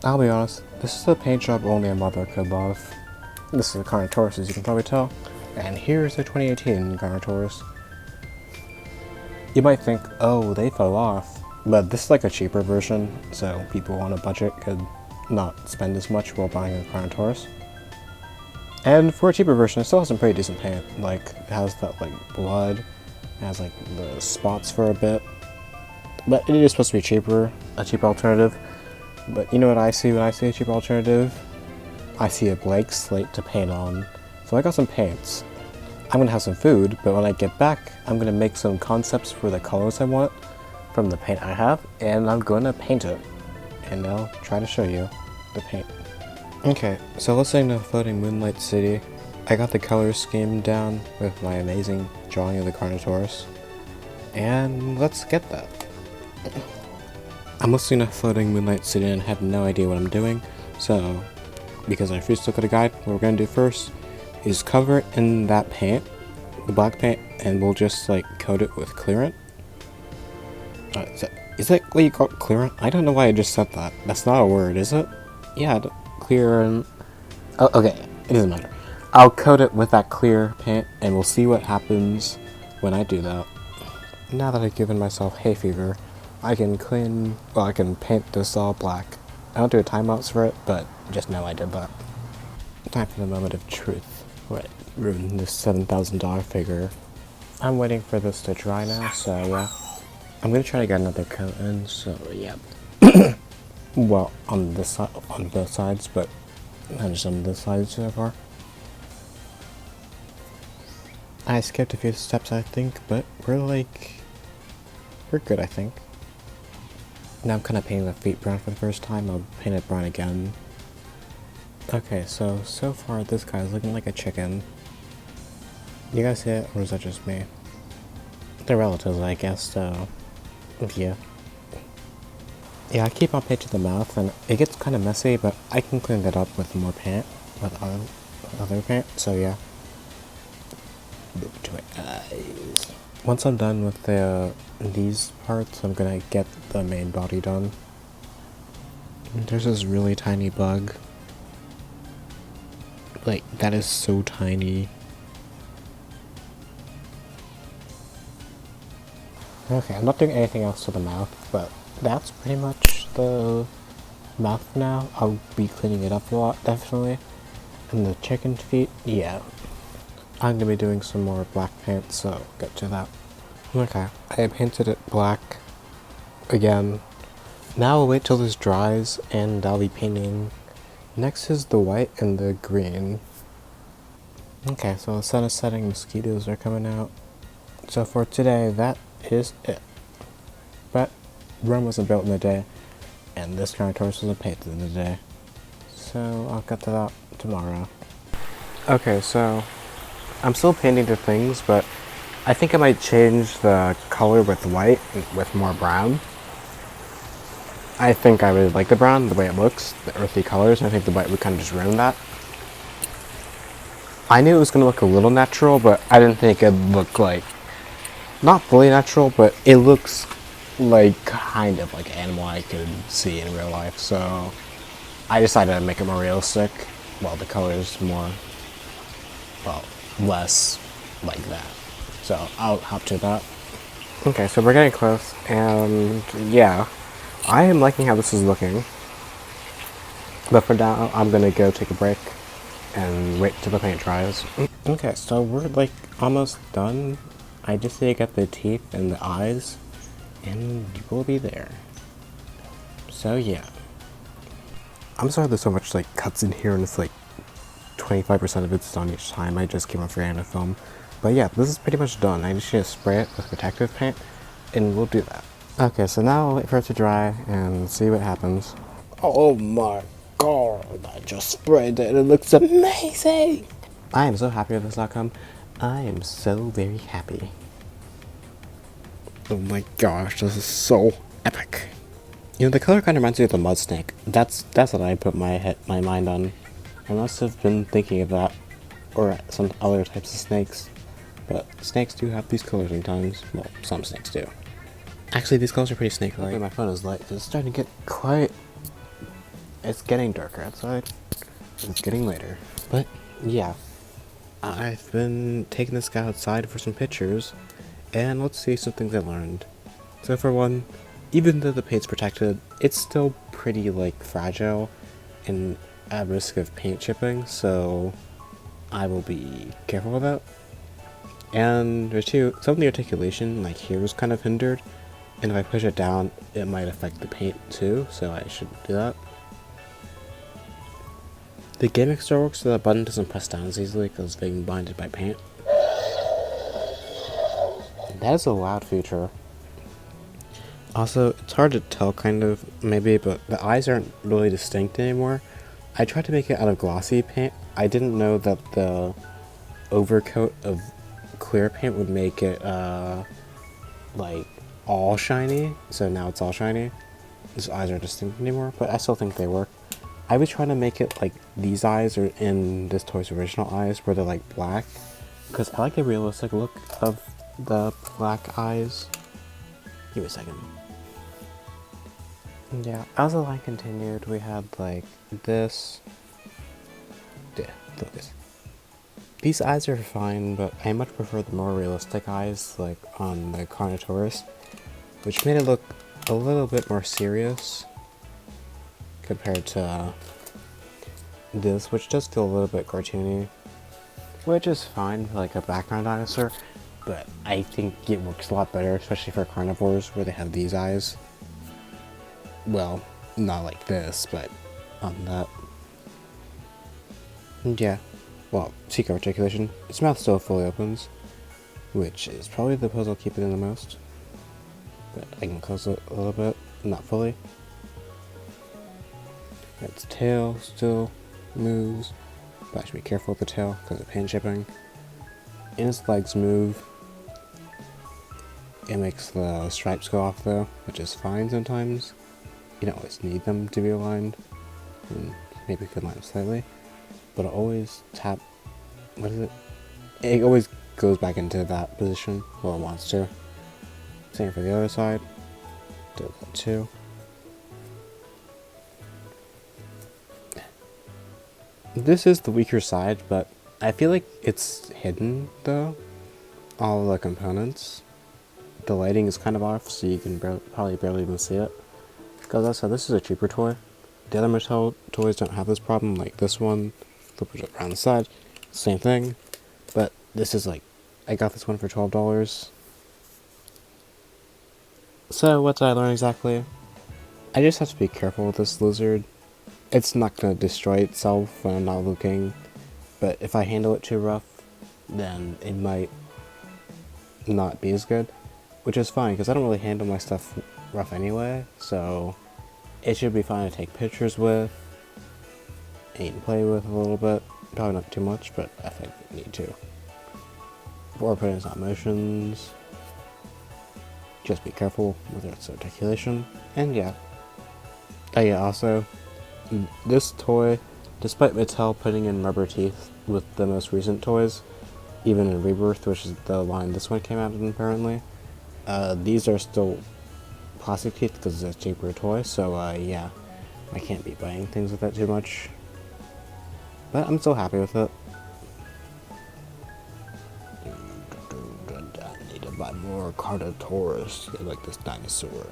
I'll be honest, this is a paint job only a mother could love. This is a Carnotaurus, as you can probably tell. And here's the 2018 Carnotaurus. You might think, oh, they fell off. But this is like a cheaper version, so people on a budget could not spend as much while buying a Carnotaurus. And for a cheaper version, it still has some pretty decent paint. Like, it has that, like, blood. It has, like, the spots for a bit. But it is supposed to be cheaper, a cheaper alternative. But you know what I see when I see a cheaper alternative? I see a blank slate to paint on. So I got some paints. I'm gonna have some food, but when I get back, I'm gonna make some concepts for the colors I want from the paint I have, and I'm gonna paint it. And I'll try to show you the paint. Okay, so let's say in the floating moonlight city, I got the color scheme down with my amazing drawing of the Carnotaurus. And let's get that. I'm listening to Floating Moonlight City and have no idea what I'm doing, so because I refuse to look at a guide, what we're gonna do first is cover it in that paint, the black paint, and we'll just like coat it with clearant. Is that what you call clearant? I don't know why I just said that. That's not a word, is it? Yeah, clearant. Oh, okay, it doesn't matter. I'll coat it with that clear paint, and we'll see what happens when I do that. Now that I've given myself hay fever, I can paint this all black. I don't do a timelapse for it, but just know I did that. Time for the moment of truth. What ruined this $7,000 figure. I'm waiting for this to dry now, so yeah. I'm gonna try to get another coat in, so yeah. Well, on this side, on both sides, but not just on this side so far. I skipped a few steps, I think, but we're good, I think. Now I'm kind of painting the feet brown for the first time. I'll paint it brown again. Okay, so far this guy's looking like a chicken. You guys see it, or is that just me? They're relatives, I guess, so yeah. Yeah, I keep on painting the mouth, and it gets kind of messy, but I can clean that up with more paint, with other paint, so yeah. Move to my eyes. Once I'm done with these parts, I'm gonna get the main body done. There's this really tiny bug. Like, that is so tiny. Okay, I'm not doing anything else to the mouth, but that's pretty much the mouth now. I'll be cleaning it up a lot, definitely. And the chicken feet, yeah. I'm gonna be doing some more black paint, so get to that. Okay, I painted it black again. Now I'll wait till this dries, and I'll be painting. Next is the white and the green. Okay, so the sun is setting, mosquitoes are coming out. So for today, that is it. But Rome wasn't built in a day, and this Carnotaurus wasn't painted in a day. So I'll get to that tomorrow. Okay, so I'm still painting the things, but I think I might change the color with white with more brown. I think I really like the brown, the way it looks, the earthy colors, and I think the white would kind of just ruin that. I knew it was going to look a little natural, but I didn't think it'd look like, not fully natural, but it looks like kind of like an animal I could see in real life, so I decided to make it more realistic, while the colors more, well, less like that. So I'll hop to that. Okay, so we're getting close, and yeah, I am liking how this is looking. But for now, I'm gonna go take a break and wait till the paint dries. Okay, so we're like almost done. I just need to get the teeth and the eyes, and you will be there. So yeah. I'm sorry there's so much like cuts in here, and it's like 25% of it's done each time. I just keep on forgetting to film. But yeah, this is pretty much done. I just need to spray it with protective paint, and we'll do that. Okay, so now I'll wait for it to dry and see what happens. Oh my god, I just sprayed it and it looks amazing! I am so happy with this outcome. I am so very happy. Oh my gosh, this is so epic. You know, the color kind of reminds me of the mud snake. That's what I put my mind on. I must have been thinking of that, or some other types of snakes. But snakes do have these colors sometimes. Well, some snakes do. Actually, these colors are pretty snake-like. My phone is light. It's starting to get quite It's getting darker outside. It's getting later. But, yeah. I've been taking this guy outside for some pictures, and let's see some things I learned. So for one, even though the paint's protected, it's still pretty, like, fragile and at risk of paint chipping, so I will be careful with that. And there's two, some of the articulation, like here, is kind of hindered, and if I push it down, it might affect the paint too, so I shouldn't do that. The gimmick still works so the button doesn't press down as easily because it's being blinded by paint. That is a loud feature. Also, it's hard to tell kind of, maybe, but the eyes aren't really distinct anymore. I tried to make it out of glossy paint. I didn't know that the overcoat of clear paint would make it, like, all shiny. So now it's all shiny. His eyes aren't distinct anymore, but I still think they work. I was trying to make it like these eyes are in this toy's original eyes, where they're like black, because I like the realistic look of the black eyes. Give me a second. Yeah, as the line continued, we had like this. Yeah, focus. These eyes are fine, but I much prefer the more realistic eyes, like on the Carnotaurus, which made it look a little bit more serious compared to this, which does feel a little bit cartoony, which is fine for like a background dinosaur, but I think it works a lot better, especially for carnivores where they have these eyes. Well, not like this, but on that. And yeah, well, secret articulation. Its mouth still fully opens, which is probably the pose I'll keep it in the most, but I can close it a little bit, not fully. Its tail still moves, but I should be careful with the tail because of paint chipping. And its legs move. It makes the stripes go off though, which is fine sometimes. You don't always need them to be aligned, and maybe you could line them slightly, but I'll always tap, what is it? It always goes back into that position where it wants to. Same for the other side. Do that too. This is the weaker side, but I feel like it's hidden though, all the components. The lighting is kind of off, so you can probably barely even see it. Because as I said, this is a cheaper toy. The other Mattel toys don't have this problem, like this one, flip it around the side, same thing. But this is like, I got this one for $12. So what did I learn exactly? I just have to be careful with this lizard. It's not going to destroy itself when I'm not looking, but if I handle it too rough, then it might not be as good, which is fine because I don't really handle my stuff rough anyway, so it should be fine to take pictures with, and even play with a little bit. Probably not too much, but I think we need to. Or put in stop motions. Just be careful with its articulation, and yeah. Oh yeah, also, this toy, despite Mattel putting in rubber teeth with the most recent toys, even in Rebirth, which is the line this one came out in apparently, these are still plastic teeth because it's a cheaper toy, so yeah, I can't be buying things with that too much. But I'm still happy with it. I need to buy more Carnotaurus. I like this dinosaur.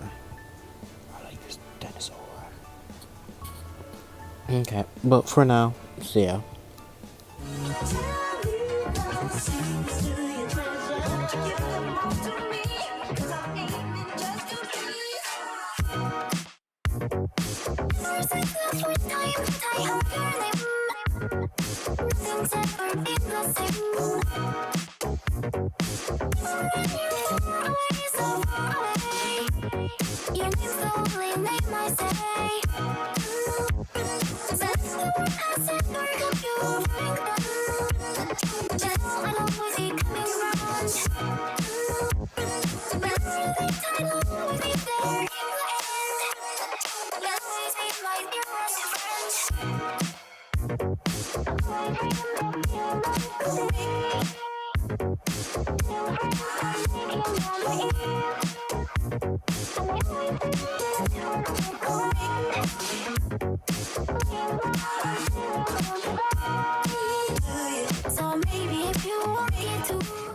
I like this dinosaur. Okay, but for now, see ya. So maybe if you want me to